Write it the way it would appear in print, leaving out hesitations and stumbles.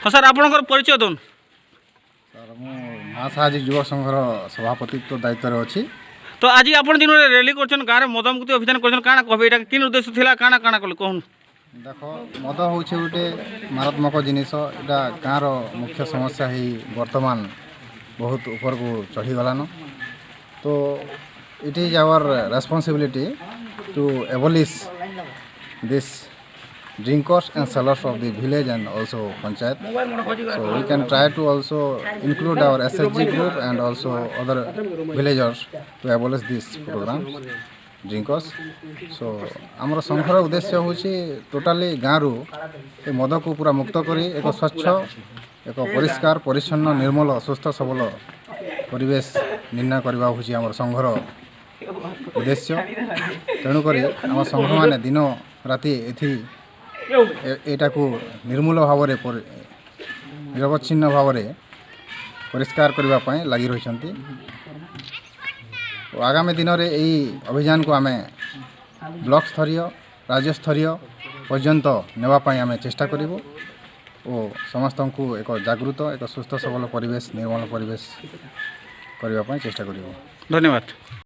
ହଁ ସାର୍ ଆପଣଙ୍କର ପରିଚୟ ଦିଅନ୍ତୁ। ସାର୍ ମୁଁ ମା ସାହାଯ୍ୟ ଯୁବ ସଂଘର ସଭାପତିତ୍ୱ ଦାୟିତ୍ୱରେ ଅଛି। ତ ଆଜି ଆପଣ ଦିନ ରେଲି କରୁଛନ୍ ଗାଁରେ ମଦମୁକ୍ତି ଅଭିଯାନ କରୁଛନ୍ କାଣା କହିବେ ଏଇଟା କିନ୍ ଉଦ୍ଦେଶ୍ୟ ଥିଲା କାଣା କାଣା କଲେ କହୁନ୍। ଦେଖ ମଦ ହେଉଛି ଗୋଟେ ମାରାତ୍ମକ ଜିନିଷ। ଏଇଟା ଗାଁର ମୁଖ୍ୟ ସମସ୍ୟା ହେଇ ବର୍ତ୍ତମାନ ବହୁତ ଉପରକୁ ଚଢ଼ିଗଲାନ। ତ it is our responsibility to abolish this drinkers and sellers of the village and also panchayat. So we can try to also include our SHG group and also other villagers to abolish this program drinkers. So ଆମର ସଂଘର ଉଦ୍ଦେଶ୍ୟ ହେଉଛି totally ଗାଁରୁ ଏ ମଦକୁ ପୁରା ମୁକ୍ତ କରି ଏକ ସ୍ୱଚ୍ଛ ଏକ ପରିଷ୍କାର ପରିଚ୍ଛନ୍ନ ନିର୍ମଳ ସୁସ୍ଥ ସବଳ ପରିବେଶ ନିର୍ଣ୍ଣୟ କରିବା ହେଉଛି ଆମର ସଂଘର ଉଦ୍ଦେଶ୍ୟ। ତେଣୁକରି ଆମ ସଂଘମାନେ ଦିନ ରାତି ଏଇଟାକୁ ନିର୍ମୂଳ ଭାବରେ ନିରବଚ୍ଛିନ୍ନ ଭାବରେ ପରିଷ୍କାର କରିବା ପାଇଁ ଲାଗି ରହିଛନ୍ତି। ଆଗାମୀ ଦିନରେ ଏହି ଅଭିଯାନକୁ ଆମେ ବ୍ଲକ ସ୍ତରୀୟ ରାଜ୍ୟସ୍ତରୀୟ ପର୍ଯ୍ୟନ୍ତ ନେବା ପାଇଁ ଆମେ ଚେଷ୍ଟା କରିବୁ ଓ ସମସ୍ତଙ୍କୁ ଏକ ଜାଗୃତ ଏକ ସୁସ୍ଥ ସବଳ ପରିବେଶ ନିର୍ମଳ ପରିବେଶ କରିବା ପାଇଁ ଚେଷ୍ଟା କରିବୁ। ଧନ୍ୟବାଦ।